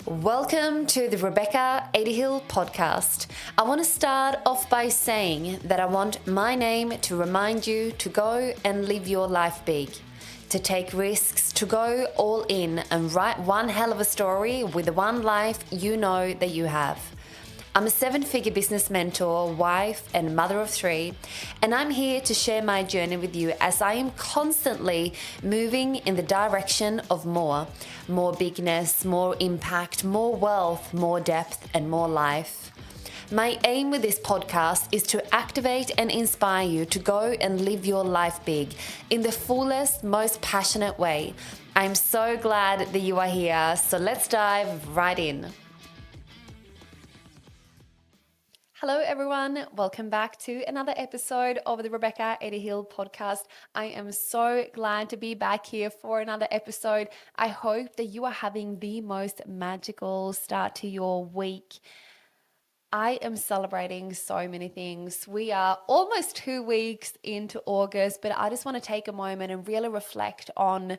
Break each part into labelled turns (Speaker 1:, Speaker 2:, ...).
Speaker 1: Welcome to the Rebecca Adehill Podcast. I want to start off by saying that I want my name to remind you to go and live your life big, to take risks, to go all in and write one hell of a story with the one life you know that you have. I'm a 7-figure business mentor, wife, and mother of 3, and I'm here to share my journey with you as I am constantly moving in the direction of more bigness, more impact, more wealth, more depth, and more life. My aim with this podcast is to activate and inspire you to go and live your life big in the fullest, most passionate way. I'm so glad that you are here, so let's dive right in. Hello everyone, welcome back to another episode of the Rebecca Adehill Podcast. I am so glad to be back here for another episode. I hope that you are having the most magical start to your week. I am celebrating so many things. We are almost 2 weeks into August, but I just want to take a moment and really reflect on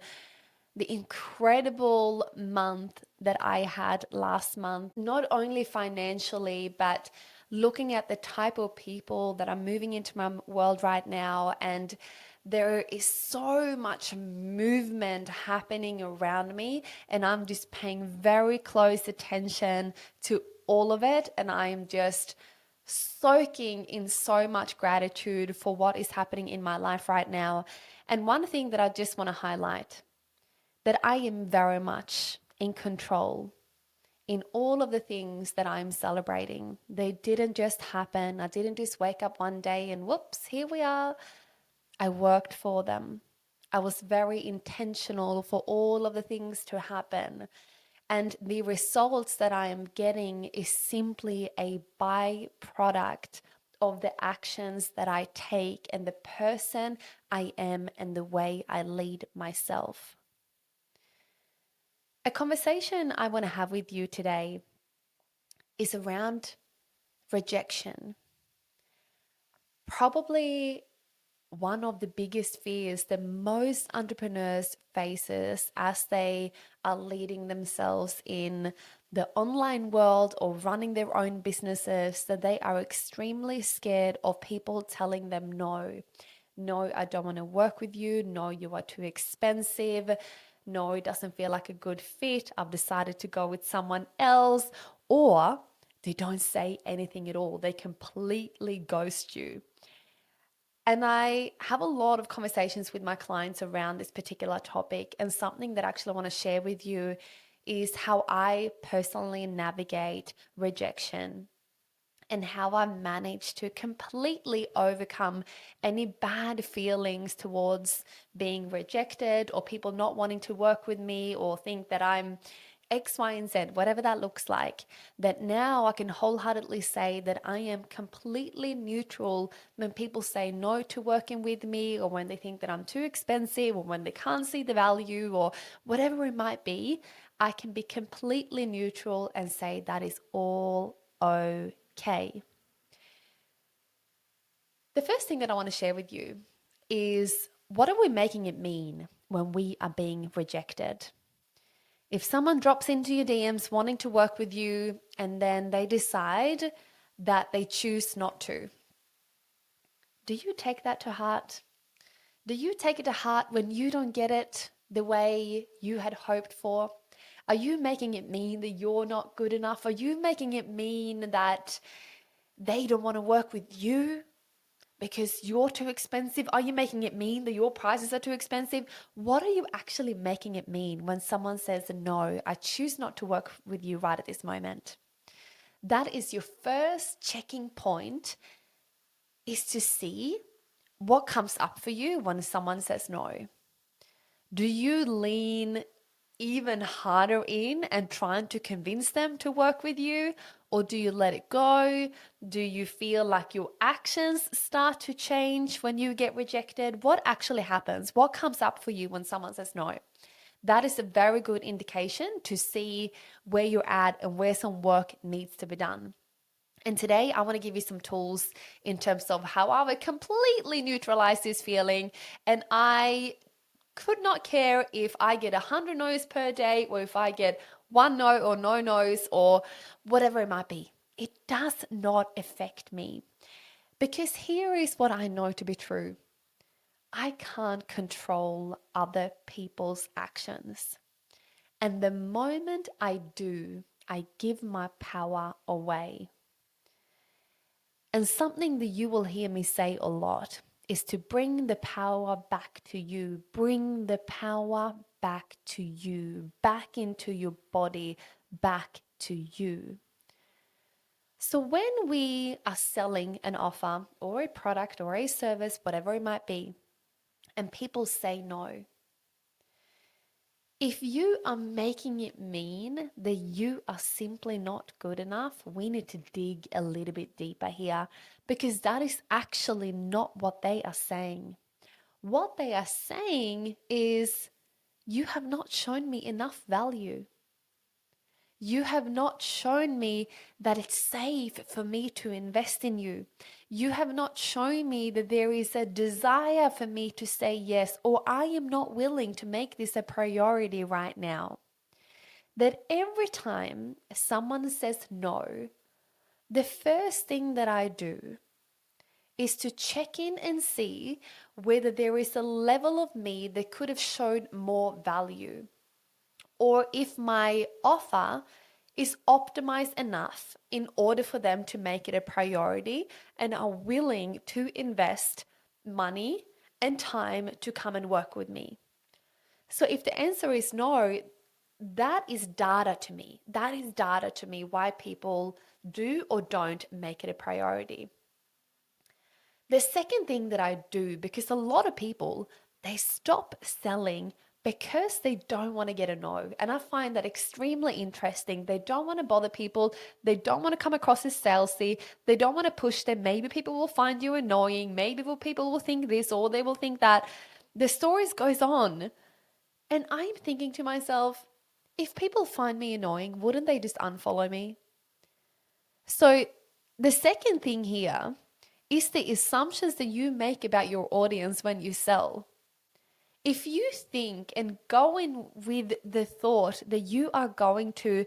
Speaker 1: the incredible month that I had last month, not only financially, but looking at the type of people that are moving into my world right now. And there is so much movement happening around me, and I'm just paying very close attention to all of it. And I'm just soaking in so much gratitude for what is happening in my life right now. And one thing that I just want to highlight, that I am very much in control in all of the things that I'm celebrating. They didn't just happen. I didn't just wake up one day and whoops, here we are. I worked for them. I was very intentional for all of the things to happen. And the results that I am getting is simply a byproduct of the actions that I take and the person I am and the way I lead myself. A conversation I want to have with you today is around rejection. Probably one of the biggest fears that most entrepreneurs faces as they are leading themselves in the online world or running their own businesses, that they are extremely scared of people telling them no. No, I don't want to work with you. No, you are too expensive. No, it doesn't feel like a good fit. I've decided to go with someone else. Or they don't say anything at all. They completely ghost you. And I have a lot of conversations with my clients around this particular topic. And something that I actually want to share with you is how I personally navigate rejection and how I managed to completely overcome any bad feelings towards being rejected or people not wanting to work with me or think that I'm X, Y, and Z, whatever that looks like, that now I can wholeheartedly say that I am completely neutral when people say no to working with me, or when they think that I'm too expensive, or when they can't see the value, or whatever it might be. I can be completely neutral and say that is all okay. The first thing that I want to share with you is, what are we making it mean when we are being rejected? If someone drops into your DMs wanting to work with you and then they decide that they choose not to, do you take that to heart? Do you take it to heart when you don't get it the way you had hoped for? Are you making it mean that you're not good enough? Are you making it mean that they don't want to work with you because you're too expensive? Are you making it mean that your prices are too expensive? What are you actually making it mean when someone says, no, I choose not to work with you right at this moment? That is your first checking point, is to see what comes up for you when someone says no. Do you lean even harder in and trying to convince them to work with you? Or do you let it go? Do you feel like your actions start to change when you get rejected? What actually happens? What comes up for you when someone says no? That is a very good indication to see where you're at and where some work needs to be done. And today I want to give you some tools in terms of how I would completely neutralize this feeling. And I could not care if I get 100 no's per day or if I get one no or no no's or whatever it might be. It does not affect me. Because here is what I know to be true. I can't control other people's actions. And the moment I do, I give my power away. And something that you will hear me say a lot is to bring the power back to you. Bring the power back to you, back into your body, back to you. So when we are selling an offer or a product or a service, whatever it might be, and people say no, if you are making it mean that you are simply not good enough, we need to dig a little bit deeper here, because that is actually not what they are saying. What they are saying is, you have not shown me enough value. You have not shown me that it's safe for me to invest in you. You have not shown me that there is a desire for me to say yes, or I am not willing to make this a priority right now. That every time someone says no, the first thing that I do is to check in and see whether there is a level of me that could have showed more value, or if my offer is optimized enough in order for them to make it a priority and are willing to invest money and time to come and work with me. So if the answer is no, that is data to me. That is data to me why people do or don't make it a priority. The second thing that I do, because a lot of people, they stop selling because they don't want to get a no. And I find that extremely interesting. They don't want to bother people. They don't want to come across as salesy. They don't want to push them. Maybe people will find you annoying. Maybe people will think this or they will think that. The stories goes on. And I'm thinking to myself, if people find me annoying, wouldn't they just unfollow me? So the second thing here is the assumptions that you make about your audience when you sell. If you think and go in with the thought that you are going to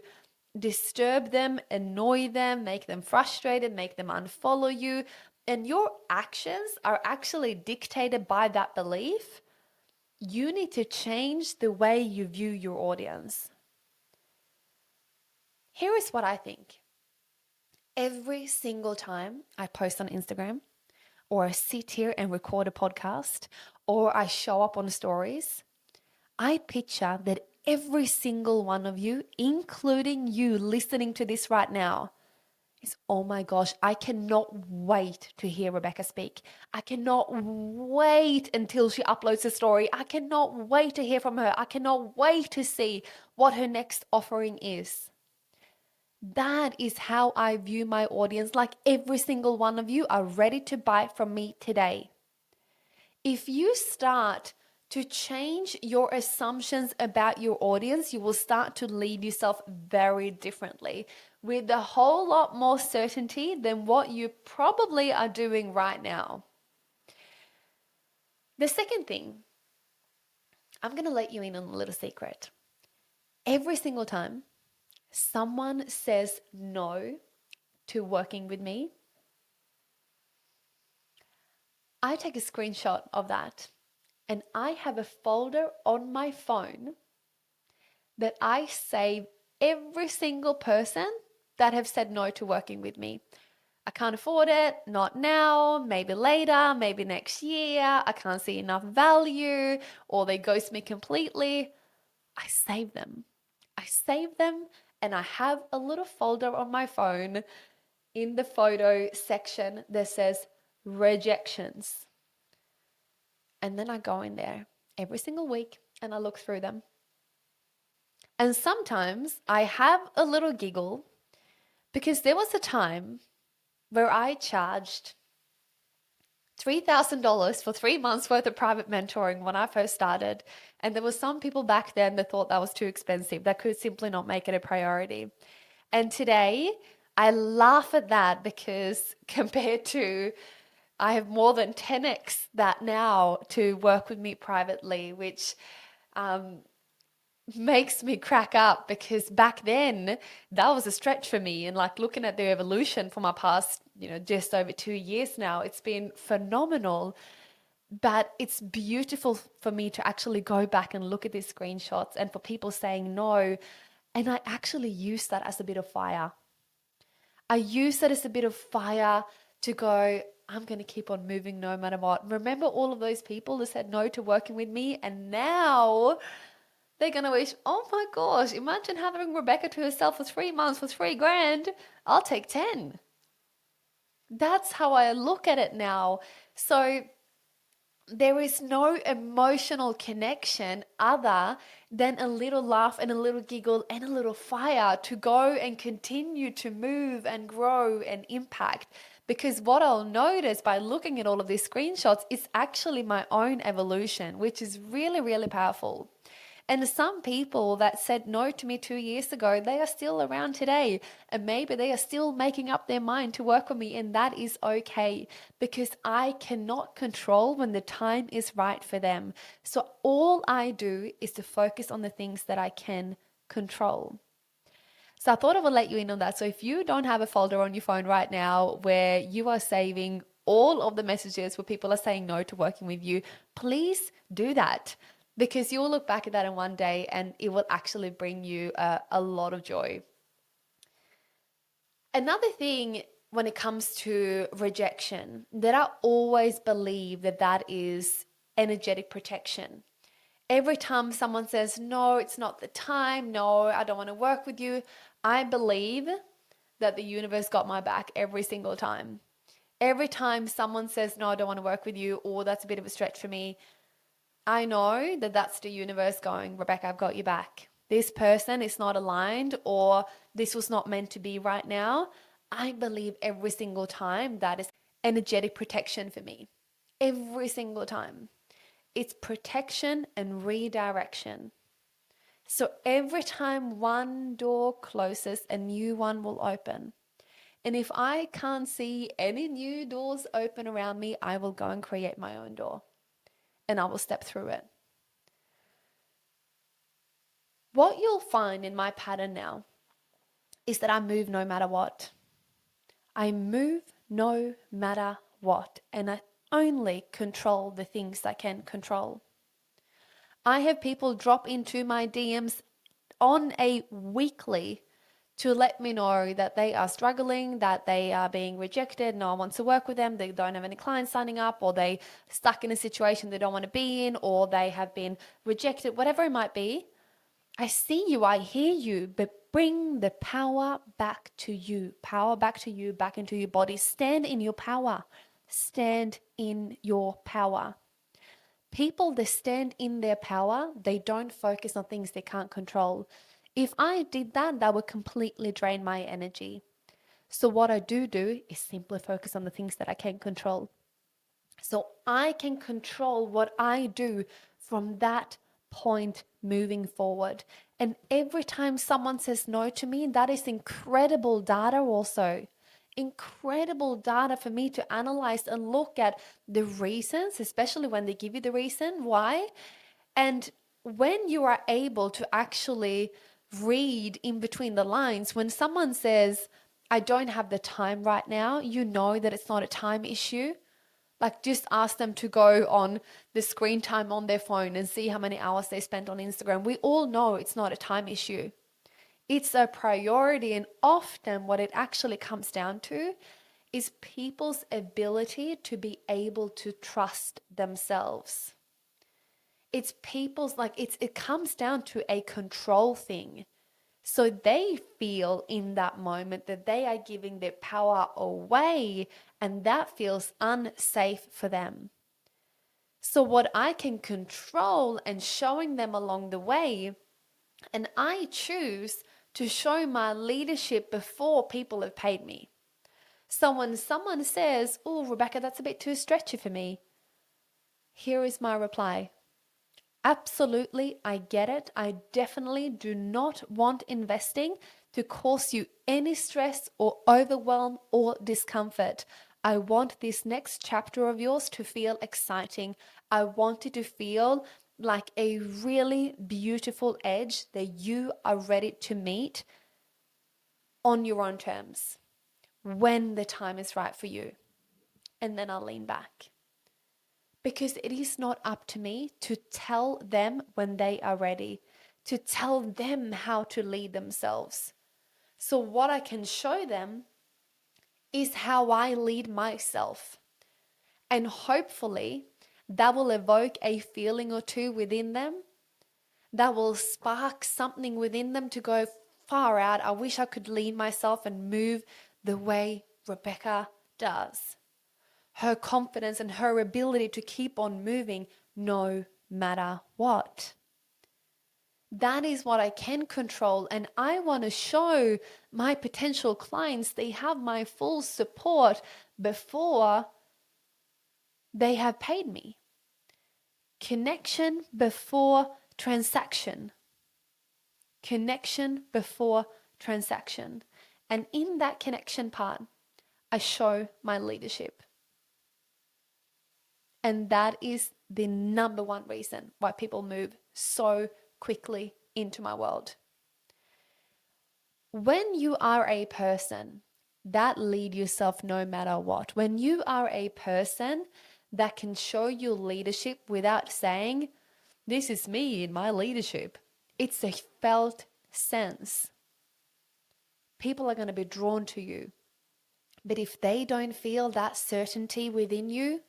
Speaker 1: disturb them, annoy them, make them frustrated, make them unfollow you, and your actions are actually dictated by that belief, you need to change the way you view your audience. Here is what I think. Every single time I post on Instagram, or I sit here and record a podcast, or I show up on stories, I picture that every single one of you, including you listening to this right now, is, oh my gosh, I cannot wait to hear Rebecca speak. I cannot wait until she uploads a story. I cannot wait to hear from her. I cannot wait to see what her next offering is. That is how I view my audience. Like every single one of you are ready to buy from me today. If you start to change your assumptions about your audience, you will start to lead yourself very differently with a whole lot more certainty than what you probably are doing right now. The second thing, I'm going to let you in on a little secret. Every single time someone says no to working with me, I take a screenshot of that and I have a folder on my phone that I save every single person that have said no to working with me. I can't afford it, not now, maybe later, maybe next year, I can't see enough value, or they ghost me completely. I save them. I save them and I have a little folder on my phone in the photo section that says rejections. And then I go in there every single week and I look through them. And sometimes I have a little giggle because there was a time where I charged $3,000 for 3 months worth of private mentoring when I first started. And there were some people back then that thought that was too expensive, that could simply not make it a priority. And today I laugh at that because compared to, I have more than 10x that now to work with me privately, which makes me crack up because back then that was a stretch for me. And like looking at the evolution for my past, just over 2 years now, it's been phenomenal. But it's beautiful for me to actually go back and look at these screenshots and for people saying no. And I actually use that as a bit of fire. I use that as a bit of fire to go, I'm going to keep on moving no matter what. Remember all of those people that said no to working with me, and now they're going to wish, oh my gosh, imagine having Rebecca to herself for 3 months for 3 grand. I'll take 10. That's how I look at it now. So there is no emotional connection other than a little laugh and a little giggle and a little fire to go and continue to move and grow and impact. Because what I'll notice by looking at all of these screenshots is actually my own evolution, which is really, really powerful. And some people that said no to me 2 years ago, they are still around today. And maybe they are still making up their mind to work with me. And that is okay because I cannot control when the time is right for them. So all I do is to focus on the things that I can control. So I thought I would let you in on that. So if you don't have a folder on your phone right now where you are saving all of the messages where people are saying no to working with you, please do that. Because you'll look back at that in one day and it will actually bring you a lot of joy. Another thing when it comes to rejection, that I always believe that is energetic protection. Every time someone says, no, it's not the time, no, I don't want to work with you, I believe that the universe got my back every single time. Every time someone says, no, I don't want to work with you, or that's a bit of a stretch for me, I know that that's the universe going, Rebecca, I've got you back. This person is not aligned, or this was not meant to be right now. I believe every single time that is energetic protection for me. Every single time. It's protection and redirection. So every time one door closes, a new one will open. And if I can't see any new doors open around me, I will go and create my own door. And I will step through it. What you'll find in my pattern now is that I move no matter what. I move no matter what, and I only control the things I can control. I have people drop into my DMs on a weekly to let me know that they are struggling, that they are being rejected, no one wants to work with them, they don't have any clients signing up, or they stuck in a situation they don't want to be in, or they have been rejected, whatever it might be. I see you, I hear you, but bring the power back to you, back into your body. Stand in your power. Stand in your power. People that stand in their power, they don't focus on things they can't control. If I did that, that would completely drain my energy. So what I do is simply focus on the things that I can control. So I can control what I do from that point moving forward. And every time someone says no to me, that is incredible data also. Incredible data for me to analyze and look at the reasons, especially when they give you the reason why. And when you are able to actually read in between the lines, when someone says, I don't have the time right now, you know that it's not a time issue. Like just ask them to go on the screen time on their phone and see how many hours they spent on Instagram. We all know it's not a time issue. It's a priority, and often what it actually comes down to is people's ability to be able to trust themselves. It's people's, it comes down to a control thing. So they feel in that moment that they are giving their power away, and that feels unsafe for them. So what I can control and showing them along the way, and I choose to show my leadership before people have paid me. So when someone says, oh, Rebecca, that's a bit too stretchy for me, here is my reply. Absolutely, I get it. I definitely do not want investing to cause you any stress or overwhelm or discomfort. I want this next chapter of yours to feel exciting. I want it to feel like a really beautiful edge that you are ready to meet on your own terms when the time is right for you. And then I'll lean back. Because it is not up to me to tell them when they are ready, to tell them how to lead themselves. So, what I can show them is how I lead myself. And hopefully, that will evoke a feeling or two within them, that will spark something within them to go, far out. I wish I could lead myself and move the way Rebecca does. Her confidence and her ability to keep on moving no matter what. That is what I can control, and I want to show my potential clients they have my full support before they have paid me. Connection before transaction. Connection before transaction. And in that connection part, I show my leadership. And that is the number one reason why people move so quickly into my world. When you are a person that lead yourself no matter what, when you are a person that can show you leadership without saying, this is me in my leadership, it's a felt sense. People are going to be drawn to you. But if they don't feel that certainty within you,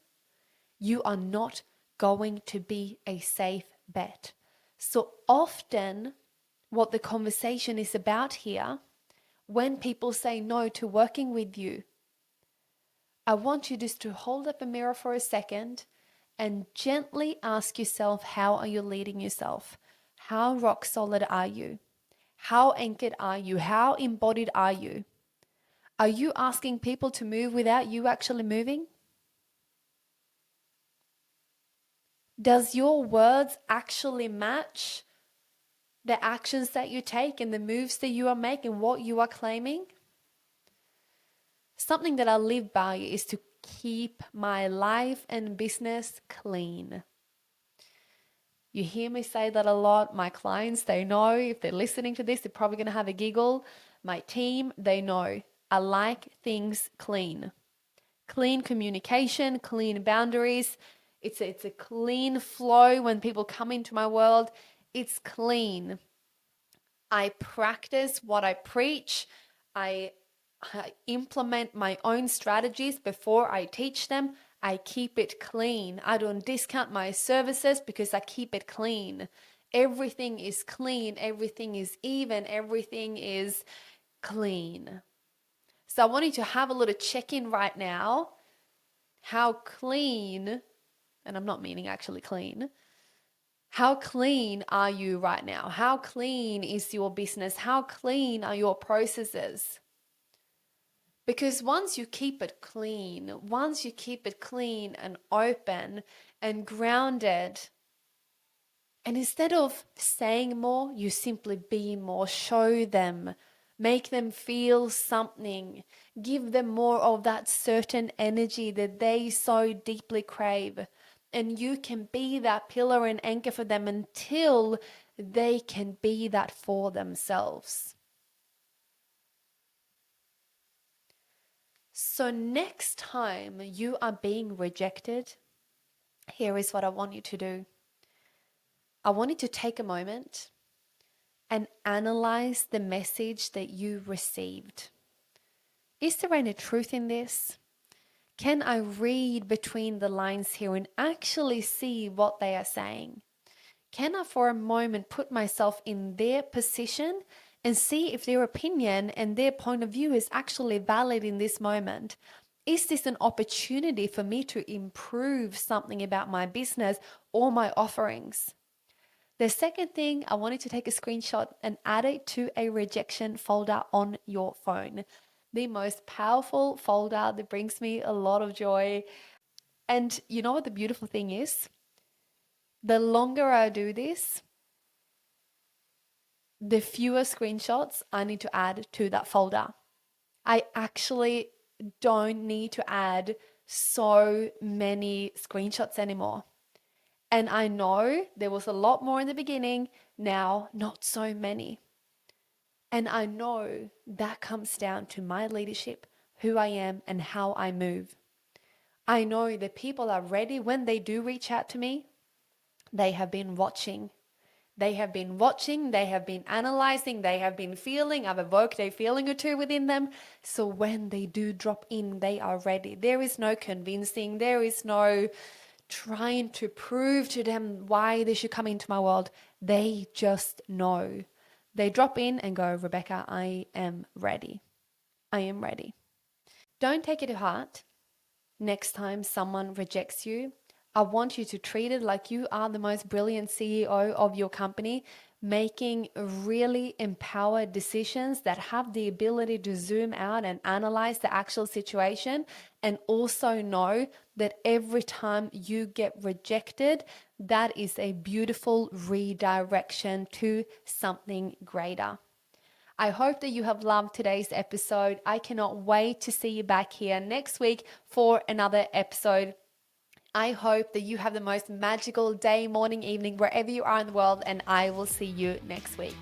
Speaker 1: you are not going to be a safe bet. So often, what the conversation is about here, when people say no to working with you, I want you just to hold up a mirror for a second and gently ask yourself, how are you leading yourself? How rock solid are you? How anchored are you? How embodied are you? Are you asking people to move without you actually moving? Does your words actually match the actions that you take and the moves that you are making, what you are claiming? Something that I live by is to keep my life and business clean. You hear me say that a lot. My clients, they know if they're listening to this, they're probably going to have a giggle. My team, they know I like things clean. Clean communication, clean boundaries. It's a clean flow when people come into my world. It's clean. I practice what I preach. I implement my own strategies before I teach them. I keep it clean. I don't discount my services because I keep it clean. Everything is clean. Everything is even. Everything is clean. So I want you to have a little check-in right now. How clean, and I'm not meaning actually clean, how clean are you right now? How clean is your business? How clean are your processes? Because once you keep it clean and open and grounded, and instead of saying more, you simply be more, show them, make them feel something, give them more of that certain energy that they so deeply crave. And you can be that pillar and anchor for them until they can be that for themselves. So next time you are being rejected, here is what I want you to do. I want you to take a moment and analyze the message that you received. Is there any truth in this? Can I read between the lines here and actually see what they are saying? Can I for a moment put myself in their position and see if their opinion and their point of view is actually valid in this moment? Is this an opportunity for me to improve something about my business or my offerings? The second thing, I wanted to take a screenshot and add it to a rejection folder on your phone. The most powerful folder that brings me a lot of joy. And you know what the beautiful thing is? The longer I do this, the fewer screenshots I need to add to that folder. I actually don't need to add so many screenshots anymore. And I know there was a lot more in the beginning, now not so many. And I know that comes down to my leadership, who I am, and how I move. I know that people are ready when they do reach out to me. They have been watching. They have been watching, they have been analyzing, they have been feeling. I've evoked a feeling or two within them. So when they do drop in, they are ready. There is no convincing, there is no trying to prove to them why they should come into my world. They just know. They drop in and go, Rebecca, I am ready. I am ready. Don't take it to heart. Next time someone rejects you, I want you to treat it like you are the most brilliant CEO of your company, making really empowered decisions that have the ability to zoom out and analyze the actual situation, and also know that every time you get rejected, that is a beautiful redirection to something greater. I hope that you have loved today's episode. I cannot wait to see you back here next week for another episode. I hope that you have the most magical day, morning, evening, wherever you are in the world, and I will see you next week.